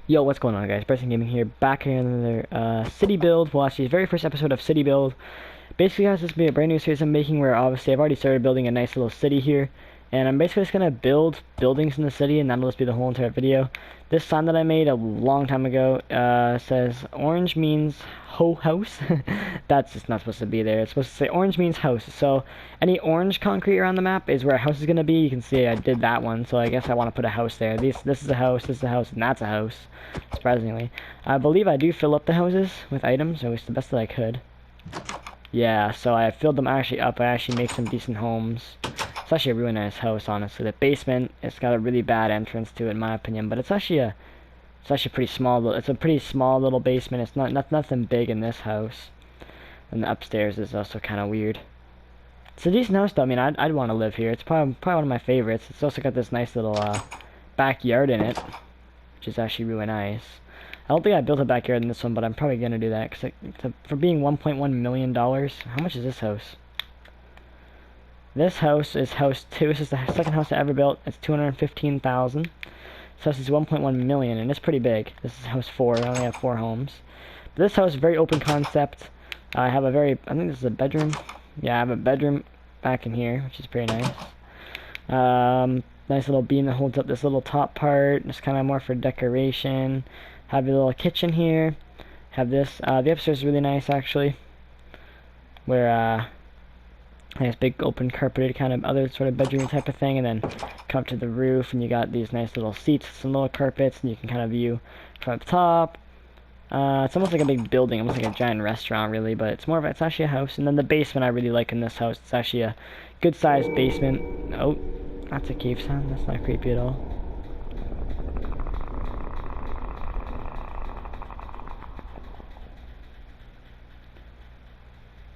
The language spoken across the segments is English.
Yo, what's going on, guys? Bryson Gaming here, back here in another city build. Well, actually, the very first episode of City Build. Basically, guys, this will be a brand new series I'm making where obviously I've already started building a nice little city here. And I'm basically just going to build buildings in the city, and that'll just be the whole entire video. This sign that I made a long time ago says orange means house. That's just not supposed to be there. It's supposed to say orange means house. So any orange concrete around the map is where a house is going to be. You can see I did that one, so I guess I want to put a house there. This is a house, this is a house, and that's a house, surprisingly. I believe I do fill up the houses with items, or at least the best that I could. Yeah, so I filled them actually up. I actually make some decent homes. It's actually a really nice house, honestly. The basement, it's got a really bad entrance to it, in my opinion, but it's actually pretty small. It's a pretty small little basement. It's nothing big in this house. And the upstairs is also kind of weird. It's a decent house, though. I mean, I'd want to live here. It's probably one of my favorites. It's also got this nice little backyard in it, which is actually really nice. I don't think I built a backyard in this one, but I'm probably gonna do that because for being $1.1 million, how much is this house? This house is house 2. This is the second house I ever built. It's $215,000. This house is 1.1 million, and it's pretty big. This is house 4. I only have 4 homes. But this house is very open concept. I think this is a bedroom. Yeah, I have a bedroom back in here, which is pretty nice. Nice little beam that holds up this little top part. It's kind of more for decoration. Have a little kitchen here. Have this. The upstairs is really nice, actually. Where nice big open carpeted kind of other sort of bedroom type of thing, and then come up to the roof, and you got these nice little seats, some little carpets, and you can kind of view from up top. It's almost like a big building, almost like a giant restaurant, really, but it's actually a house. And then the basement I really like in this house. It's actually a good-sized basement. Oh, that's a cave sound. That's not creepy at all.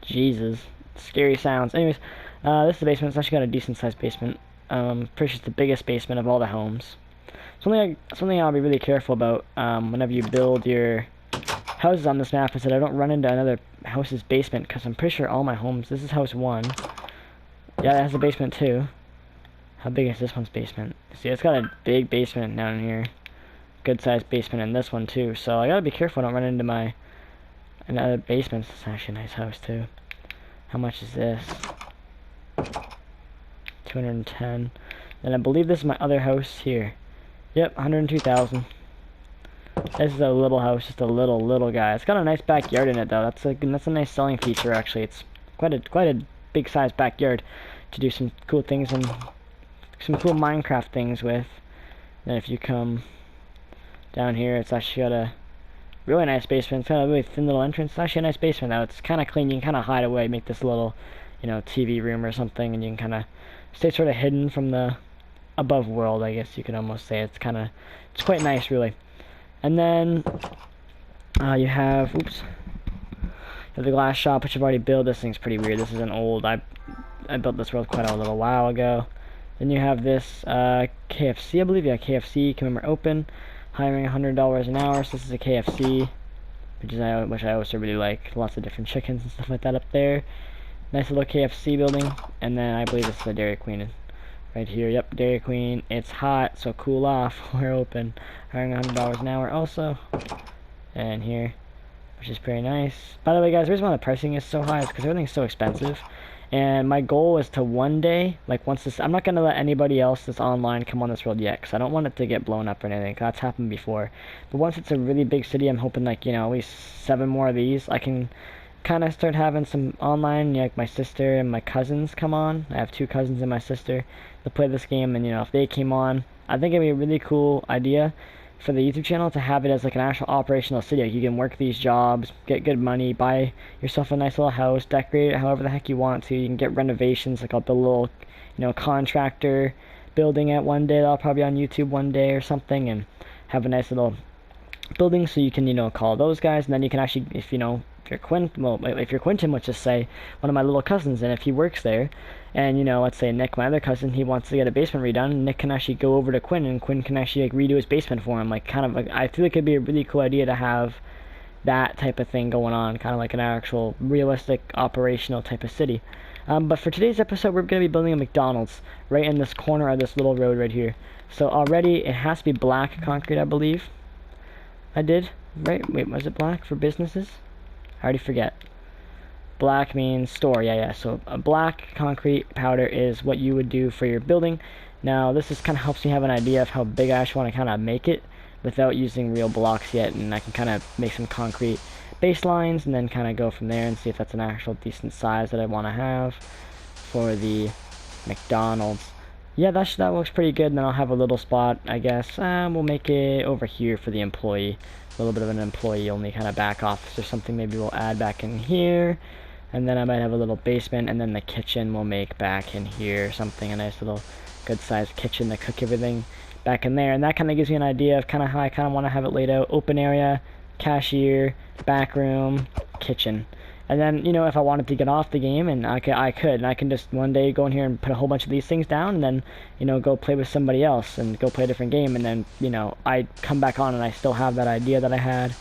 Jesus. Scary sounds. Anyways, this is the basement. It's actually got a decent-sized basement. Pretty sure it's the biggest basement of all the homes. Something I'll be really careful about whenever you build your houses on this map is that I don't run into another house's basement, because I'm pretty sure all my homes... This is house 1. Yeah, it has a basement too. How big is this one's basement? See, it's got a big basement down here. Good-sized basement in this one too. So I gotta be careful I don't run into another basement. It's actually a nice house too. How much is this? 210. And I believe this is my other house here. Yep, 102,000. This is a little house, just a little guy. It's got a nice backyard in it though. That's a nice selling feature actually. It's quite a big sized backyard to do some cool things and some cool Minecraft things with. Then if you come down here, it's actually got a really nice basement. It's got a really thin little entrance. It's actually a nice basement though. It's kind of clean. You can kind of hide away, make this little, TV room or something, and you can kind of stay sort of hidden from the above world, I guess you could almost say. It's quite nice, really. And then you have the glass shop, which I've already built. This thing's pretty weird. This is an old. I built this world quite a little while ago. Then you have this KFC, I believe. Yeah, KFC. Can remember open. Hiring $100 an hour. So this is a KFC, which I also really like. Lots of different chickens and stuff like that up there. Nice little KFC building. And then I believe this is the Dairy Queen right here. Yep, Dairy Queen. It's hot, so cool off. We're open. Hiring $100 an hour also. And here, which is pretty nice. By the way, guys, the reason why the pricing is so high is because everything's so expensive. And my goal is to one day, I'm not going to let anybody else that's online come on this world yet, because I don't want it to get blown up or anything, 'cause that's happened before. But once it's a really big city, I'm hoping, at least 7 more of these, I can kind of start having some online, like my sister and my cousins come on. I have 2 cousins and my sister to play this game, and, if they came on, I think it'd be a really cool idea for the YouTube channel to have it as an actual operational city. Like, you can work these jobs, get good money, buy yourself a nice little house, decorate it however the heck you want to. You can get renovations, like I'll build a little, contractor building it one day. That'll probably be on YouTube one day or something, and have a nice little building so you can, call those guys, and then you can actually, if you're Quentin, let's just say, one of my little cousins, and if he works there, and, let's say Nick, my other cousin, he wants to get a basement redone, Nick can actually go over to Quinn, and Quinn can actually, redo his basement for him. I feel like it'd be a really cool idea to have that type of thing going on, kind of like an actual, realistic, operational type of city. But for today's episode, we're going to be building a McDonald's right in this corner of this little road right here. So already, it has to be black concrete, I believe. I did, right? Wait, was it black for businesses? I already forget. Black means store, yeah. So a black concrete powder is what you would do for your building. Now this is kind of helps me have an idea of how big I actually want to kind of make it without using real blocks yet, and I can kind of make some concrete baselines and then kind of go from there and see if that's an actual decent size that I want to have for the McDonald's. Yeah, that looks pretty good. And then I'll have a little spot, I guess. We'll make it over here for the employee. A little bit of an employee only kind of back office or something. Maybe we'll add back in here. And then I might have a little basement, and then the kitchen we'll make back in here. Something, a nice little good-sized kitchen to cook everything back in there. And that kind of gives me an idea of kind of how I kind of want to have it laid out. Open area, cashier, back room, kitchen. And then, you know, if I wanted to get off the game, and I could, and I can just one day go in here and put a whole bunch of these things down, and then, you know, go play with somebody else, and go play a different game, and then, you know, I come back on, and I still have that idea that I had.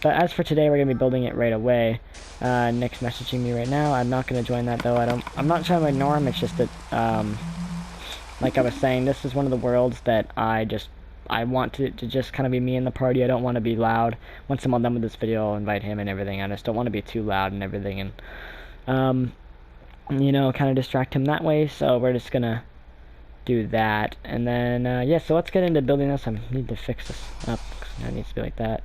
But as for today, we're going to be building it right away. Nick's messaging me right now. I'm not going to join that, though. I'm not trying to ignore him. It's just that, like I was saying, this is one of the worlds that I want to just kind of be me in the party. I don't want to be loud. Once I'm all done with this video, I'll invite him and everything. I just don't want to be too loud and everything. And, you know, kind of distract him that way. So we're just going to do that. And then, yeah, so let's get into building this. I need to fix this up. It needs to be like that.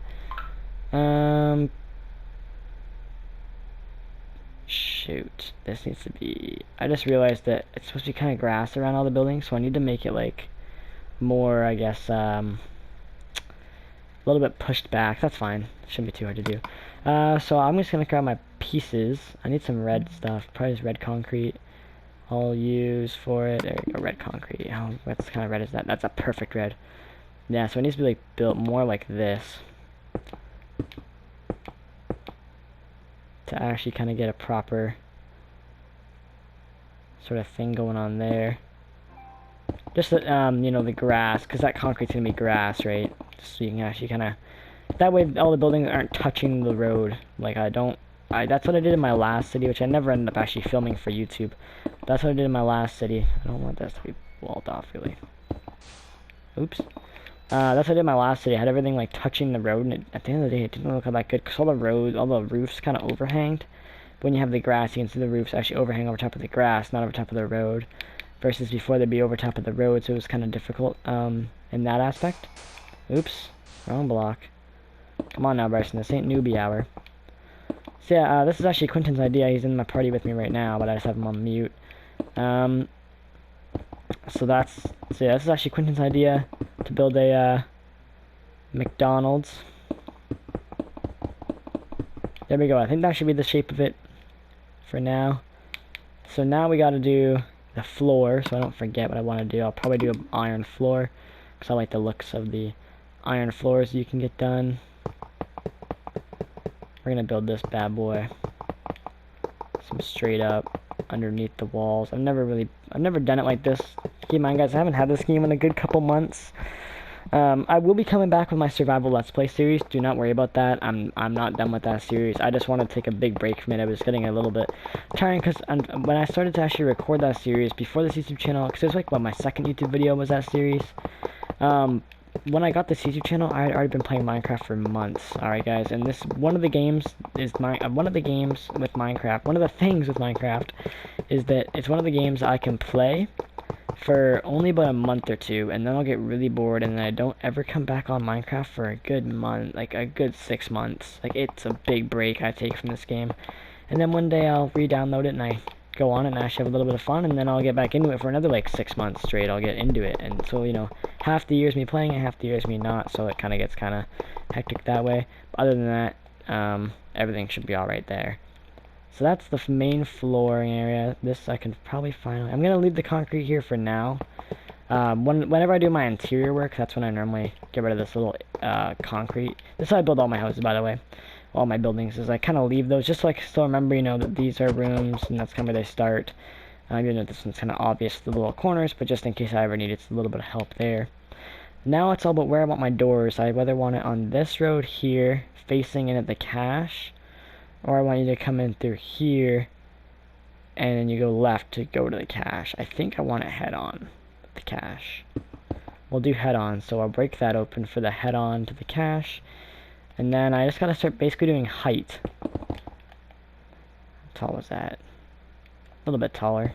Shoot, this needs to be, I just realized that it's supposed to be kind of grass around all the buildings, so I need to make it like more, I guess, a little bit pushed back. That's fine, shouldn't be too hard to do. So I'm just gonna grab my pieces. I need some red stuff, probably just red concrete I'll use for it. There we go, red concrete. How, what kind of red is that? That's a perfect red. Yeah, so it needs to be like built more like this to actually kind of get a proper sort of thing going on there. Just that, you know, the grass, because that concrete's gonna be grass, right? Just so you can actually kind of, that way all the buildings aren't touching the road. Like that's what I did in my last city, which I never ended up actually filming for YouTube. That's what I did in my last city. I don't want this to be walled off, really. Oops. That's what I did in my last city. I had everything like touching the road, and at the end of the day, it didn't look that good because all the roofs kind of overhanged. When you have the grass, you can see the roofs actually overhang over top of the grass, not over top of the road. Versus before they'd be over top of the road, so it was kind of difficult in that aspect. Oops, wrong block. Come on now, Bryson, this ain't newbie hour. So yeah, this is actually Quentin's idea. He's in my party with me right now, but I just have him on mute. So yeah, this is actually Quentin's idea to build a McDonald's. There we go. I think that should be the shape of it for now. So now we got to do the floor, so I don't forget what I want to do. I'll probably do an iron floor because I like the looks of the iron floors you can get done. We're gonna build this bad boy some straight up underneath the walls. I've never done it like this. Keep in mind, guys, I haven't had this game in a good couple months. I will be coming back with my survival let's play series. Do not worry about that. I'm not done with that series. I just want to take a big break from it. I was getting a little bit tiring because when I started to actually record that series before this YouTube channel, because it was like, well, my second YouTube video was that series. When I got this YouTube channel, I had already been playing Minecraft for months. Alright, guys, and one of the things with Minecraft is that it's one of the games I can play for only about a month or two, and then I'll get really bored, and then I don't ever come back on Minecraft for a good month, like a good 6 months. Like, it's a big break I take from this game. And then one day I'll re-download it, and I go on it and actually have a little bit of fun, and then I'll get back into it for another like 6 months straight. I'll get into it, and so, you know, half the year's me playing it, half the year's me not, so it kind of gets kind of hectic that way. But other than that, everything should be alright there. So that's the main flooring area. This I can probably finally, I'm gonna leave the concrete here for now. Whenever I do my interior work, that's when I normally get rid of this little concrete. This is how I build all my houses, by the way. All my buildings is I kind of leave those just so I can still remember, you know, that these are rooms and that's kind of where they start. Even though this one's kind of obvious, the little corners, but just in case I ever need it, it's a little bit of help there. Now it's all about where I want my doors. I whether want it on this road here, facing in at the cache, or I want you to come in through here, and then you go left to go to the cache. I think I want it head on the cache. We'll do head on, so I'll break that open for the head on to the cache. And then I just gotta start basically doing height. How tall was that? A little bit taller.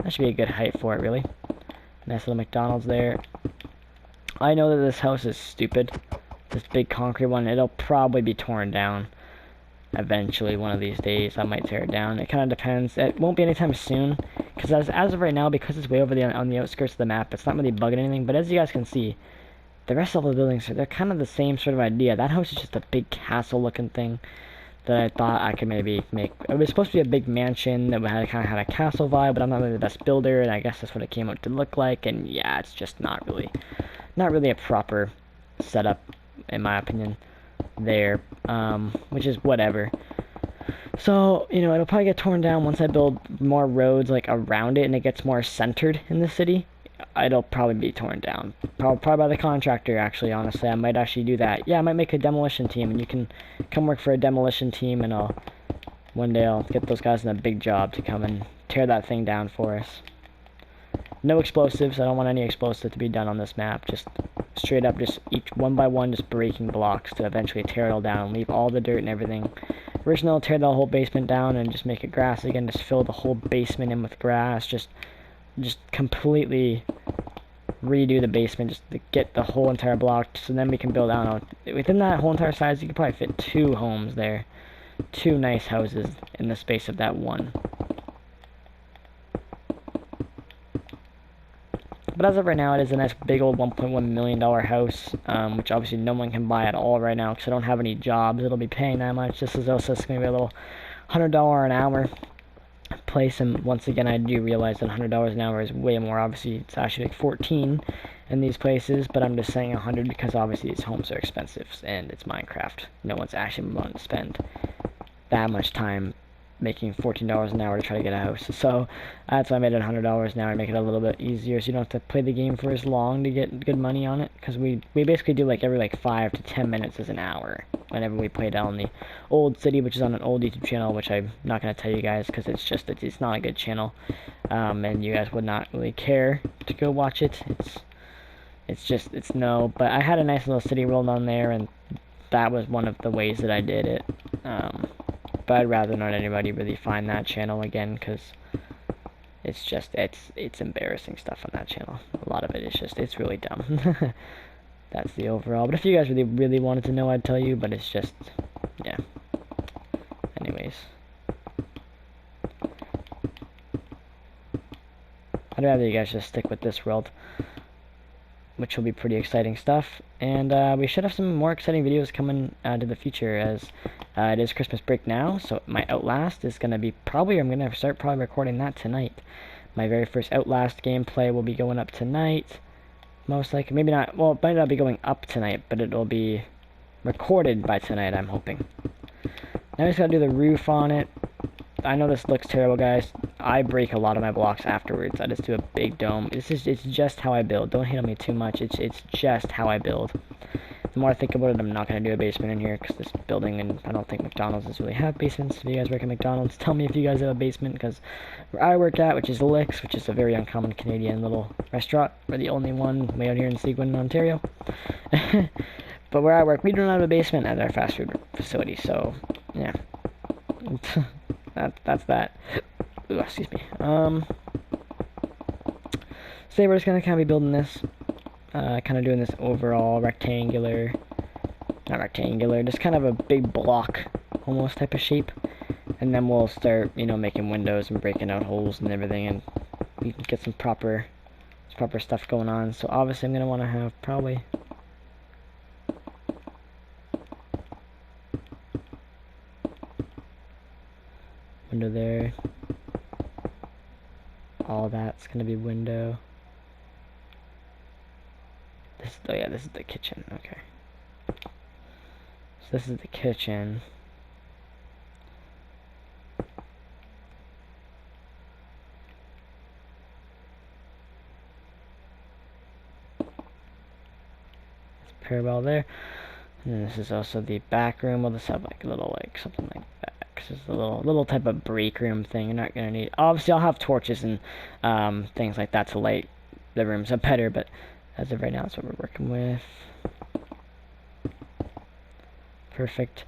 That should be a good height for it, really. Nice little McDonald's there. I know that this house is stupid. This big concrete one, it'll probably be torn down eventually one of these days. I might tear it down. It kind of depends. It won't be anytime soon, because as of right now, because it's way over on the outskirts of the map, it's not really bugging anything. But as you guys can see, the rest of the buildings, they're kind of the same sort of idea. That house is just a big castle-looking thing that I thought I could maybe make. It was supposed to be a big mansion that kind of had a castle vibe, but I'm not really the best builder, and I guess that's what it came out to look like. And yeah, it's just not really a proper setup, in my opinion, there, which is whatever. So, you know, it'll probably get torn down once I build more roads, like, around it, and it gets more centered in the city. It'll probably be torn down. Probably by the contractor, actually, honestly. I might actually do that. Yeah, I might make a demolition team, and you can come work for a demolition team, and one day I'll get those guys in a big job to come and tear that thing down for us. No explosives. I don't want any explosives to be done on this map. Just straight up, just each one by one, just breaking blocks to eventually tear it all down, leave all the dirt and everything. Originally, I'll tear the whole basement down and just make it grass again. Just fill the whole basement in with grass. Just completely redo the basement, just to get the whole entire block. So then we can build, I don't know, within that whole entire size, you could probably fit 2 homes there. 2 nice houses in the space of that one. But as of right now, it is a nice big old $1.1 million house, which obviously no one can buy at all right now because I don't have any jobs that'll be paying that much. This is also going to be a little $100 an hour place, and once again, I do realize that $100 an hour is way more. Obviously, it's actually like 14 in these places, but I'm just saying 100 because obviously these homes are expensive, and it's Minecraft. No one's actually willing to spend that much time making $14 an hour to try to get a house. So that's why I made it $100 an hour to make it a little bit easier, so you don't have to play the game for as long to get good money on it, because we basically do like every 5 to 10 minutes is an hour whenever we play down the old city, which is on an old YouTube channel, which I'm not going to tell you guys because it's not a good channel, and you guys would not really care to go watch it. It's no, but I had a nice little city rolled on there, and that was one of the ways that I did it. But I'd rather not anybody really find that channel again, because it's embarrassing stuff on that channel. A lot of it is it's really dumb. That's the overall. But if you guys really wanted to know, I'd tell you, but it's just, yeah. Anyways. I'd rather you guys just stick with this world, which will be pretty exciting stuff. And we should have some more exciting videos coming to the future, as it is Christmas break now, so my Outlast is going to be I'm going to start recording that tonight. My very first Outlast gameplay will be going up tonight, most likely. Maybe not, well, it might not be going up tonight, but it will be recorded by tonight, I'm hoping. Now I just got to do the roof on it. I know this looks terrible, guys. I break a lot of my blocks afterwards. I just do a big dome. It's just how I build. Don't hate on me too much. It's just how I build. The more I think about it, I'm not going to do a basement in here, because this building, and I don't think McDonald's does really have basements. If you guys work at McDonald's, tell me if you guys have a basement, because where I work at, which is Licks, which is a very uncommon Canadian little restaurant, we're the only one way out here in Seguin, Ontario. But where I work, we don't have a basement at our fast food facility, so, yeah. That's that. Ooh, excuse me. So we're just gonna kind of be building this, kind of doing this overall not rectangular, just kind of a big block, almost type of shape, and then we'll start, you know, making windows and breaking out holes and everything, and we can get some proper stuff going on. So obviously, I'm gonna want to have probably. Window there. All that's gonna be window. Oh yeah, this is the kitchen. Okay. So this is the kitchen. There's a parallel there. And then this is also the back room. We'll just have like a little something like that. This is a little type of break room thing. You're not gonna need. Obviously, I'll have torches and things like that to light the rooms up better. But as of right now, that's what we're working with. Perfect.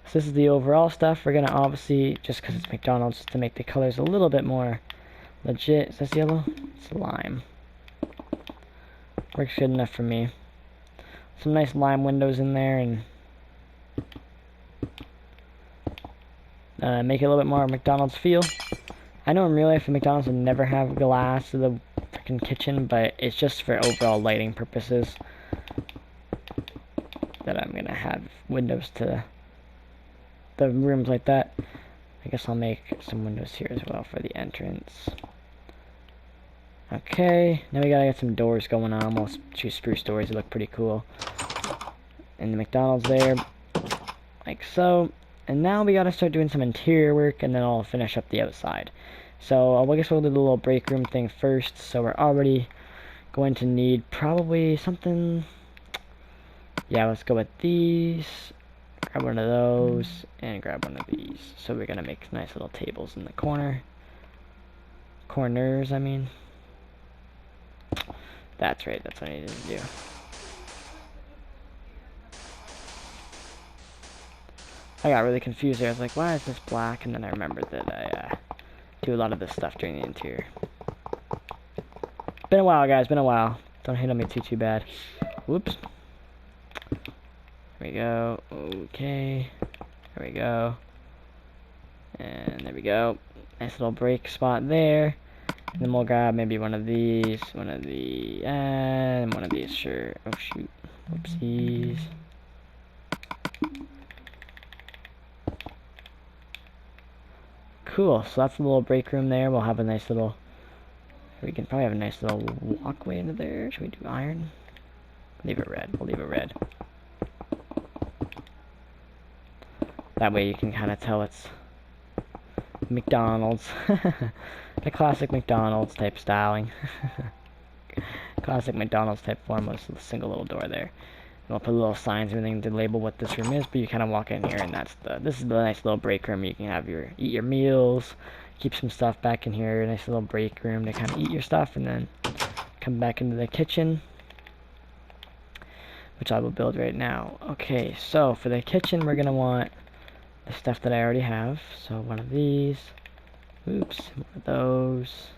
So this is the overall stuff. We're gonna obviously, just because it's McDonald's, to make the colors a little bit more legit. Is this yellow? It's lime. Works good enough for me. Some nice lime windows in there, and make it a little bit more McDonald's feel. I know in real life the McDonald's would never have glass to the freaking kitchen, but it's just for overall lighting purposes that I'm gonna have windows to the rooms like that. I guess I'll make some windows here as well for the entrance. Okay, now we gotta get some doors going on, almost 2 spruce doors. They look pretty cool. And the McDonald's there, like so. And now we gotta start doing some interior work, and then I'll finish up the outside. So I guess we'll do the little break room thing first. So we're already going to need probably something. Yeah, let's go with these. Grab one of those, and grab one of these. So we're gonna make nice little tables in the corners, I mean. That's right, that's what I needed to do. I got really confused there. I was like, why is this black? And then I remembered that I do a lot of this stuff during the interior. Been a while, guys, been a while. Don't hate on me too bad. Whoops. There we go. Okay. There we go. And there we go. Nice little break spot there. And then we'll grab maybe one of these, and one of these, sure. Oh, shoot. Whoopsies. Cool, so that's a little break room there. We'll have a nice little, we can probably have a nice little walkway into there. Should we do iron? Leave it red, we'll leave it red. That way you can kind of tell it's McDonald's. The classic McDonald's type styling. Classic McDonald's type form with a single little door there. And we'll put little signs and everything to label what this room is, but you kind of walk in here, and this is the nice little break room. You can have eat your meals, keep some stuff back in here. Nice little break room to kind of eat your stuff, and then come back into the kitchen, which I will build right now. Okay, so for the kitchen, we're gonna want the stuff that I already have. So one of these. Oops, one of those.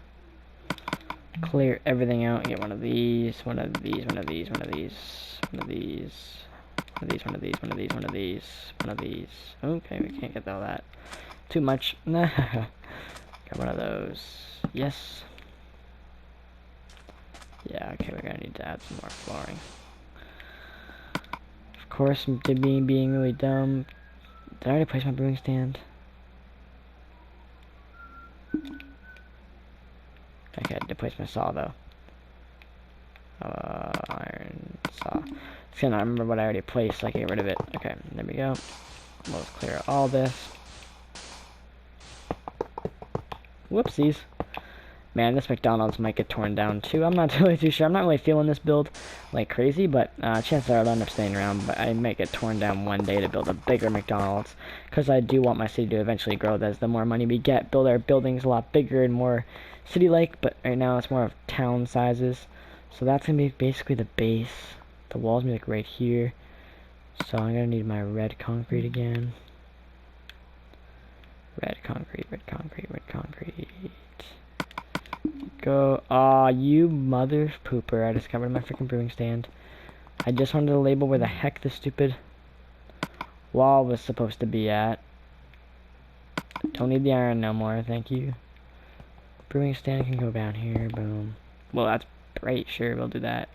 Clear everything out. Get one of these, one of these, one of these, one of these, one of these, one of these, one of these, one of these, one of these, one of these. Okay, we can't get all that. Too much. Got one of those. Yes. Yeah, okay, we're gonna need to add some more flooring. Of course, to me being really dumb. Did I already place my brewing stand? Okay, I had to place my saw though. Iron saw. It's gonna remember what I already placed, so I can get rid of it. Okay, there we go. We'll just clear all this. Whoopsies. Man, this McDonald's might get torn down too. I'm not really too sure. I'm not really feeling this build like crazy, but chances are I'll end up staying around. But I might get torn down one day to build a bigger McDonald's, because I do want my city to eventually grow. As the more money we get, build our buildings a lot bigger and more city-like. But right now it's more of town sizes. So that's gonna be basically the base. The walls be like right here. So I'm gonna need my red concrete again. Red concrete, red concrete, red concrete. Go. Aw, you mother pooper. I just got rid of my freaking brewing stand. I just wanted to label where the heck the stupid wall was supposed to be at. Don't need the iron no more, thank you. Brewing stand can go down here, boom. Well, that's great, sure, we'll do that.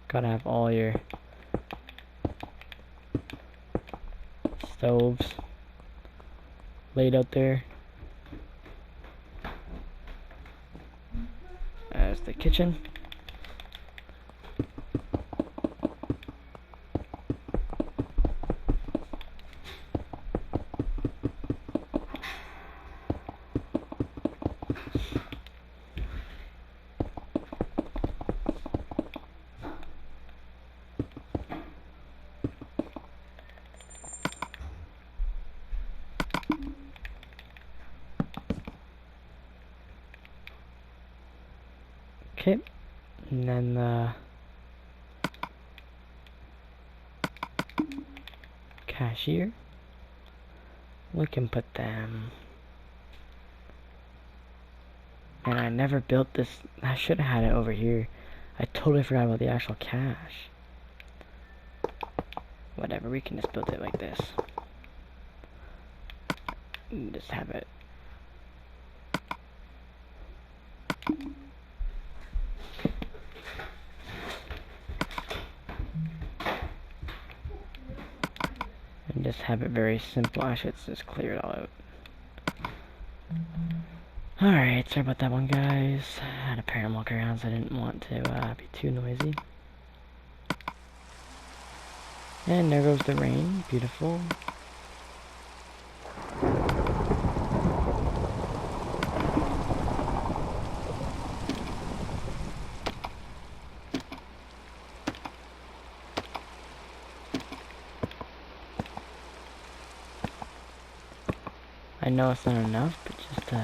Gotta have all your stoves laid out there. As the kitchen. Okay, And then the cashier, we can put them. And I never built this. I should have had it over here. I totally forgot about the actual cash. Whatever, we can just build it like this. And just have it. And just have it very simple. I should just clear it all out. Alright, sorry about that one, guys. I had a parent walk around, so I didn't want to be too noisy. And there goes the rain. Beautiful. I know it's not enough, but just so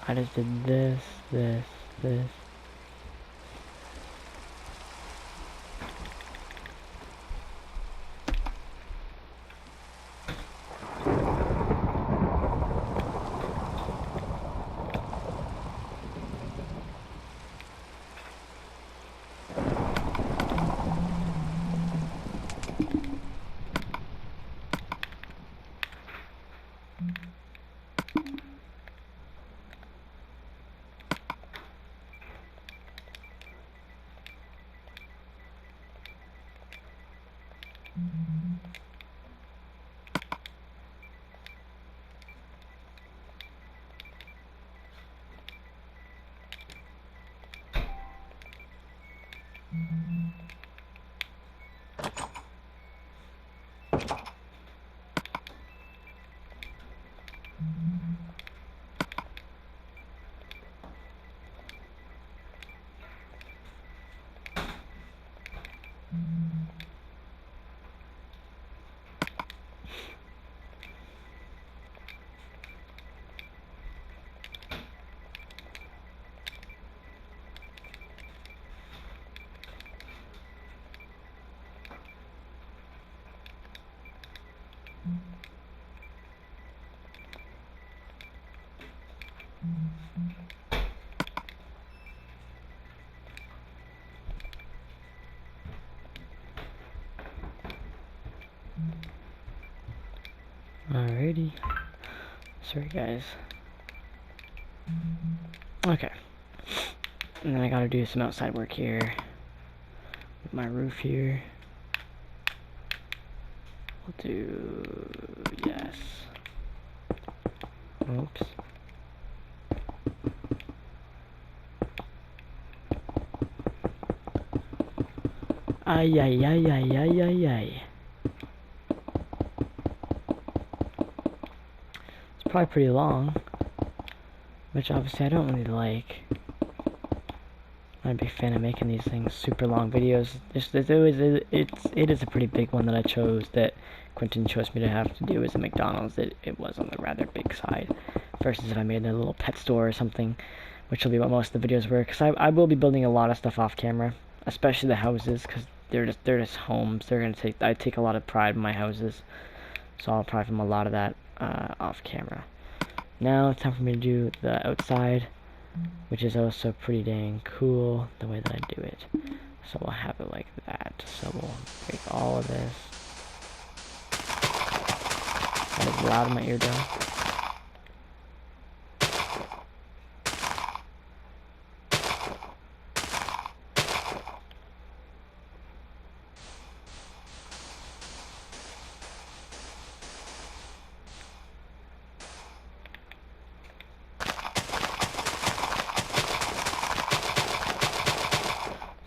I just did this, this, this. Alrighty. Sorry, guys. Okay. And then I gotta do some outside work here. With my roof here. We'll do... yes. Oops. Ay, ay, ay, ay, ay, ay, ay. It's probably pretty long, which obviously I don't really like. I'm a big fan of making these things super long videos. It is a pretty big one that I chose, that Quentin chose me to have to do as a McDonald's. It was on the rather big side, versus if I made a little pet store or something, which will be what most of the videos were, because I will be building a lot of stuff off camera, especially the houses, because they're just homes. I take a lot of pride in my houses, so I'll probably film a lot of that off camera. Now it's time for me to do the outside, which is also pretty dang cool the way that I do it. So we'll have it like that. So we'll break all of this. That is loud in my eardrum.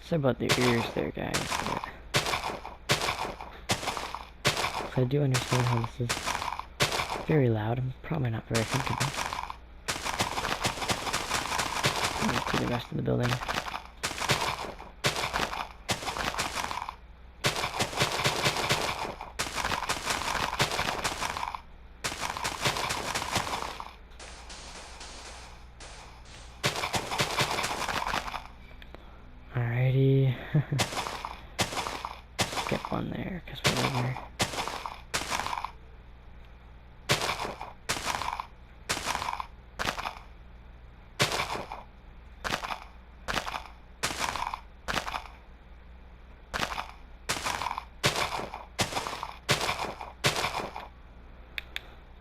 Sorry about the ears there, guys. I do understand how this is very loud and probably not very comfortable. Let's do the rest of the building. skip one there, because whatever.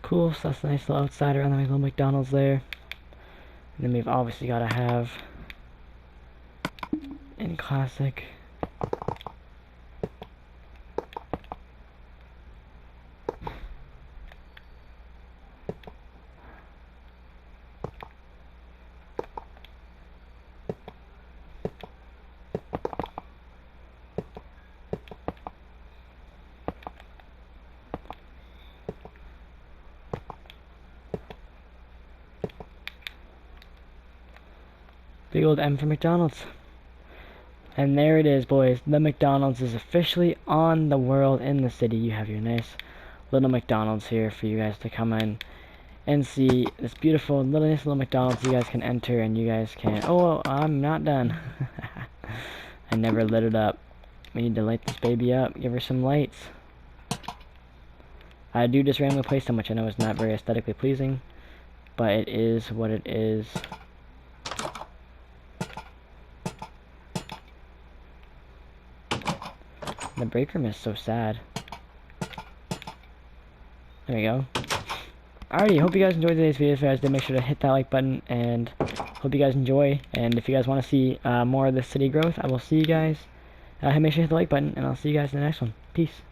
Cool, so that's a nice little outsider and then a little McDonald's there. And then we've obviously got to have in classic big old M for McDonald's. And there it is, boys. The McDonald's is officially on the world in the city. You have your nice little McDonald's here for you guys to come in and see this beautiful nice little McDonald's you guys can enter, and you guys can... Oh, I'm not done. I never lit it up. We need to light this baby up. Give her some lights. I do just randomly place them, which I know is not very aesthetically pleasing, but it is what it is. The break room is so sad. There we go. Alrighty, hope you guys enjoyed today's video. If you guys did, make sure to hit that like button, and hope you guys enjoy. And if you guys want to see more of the city growth, I will see you guys. Make sure to hit the like button, and I'll see you guys in the next one. Peace.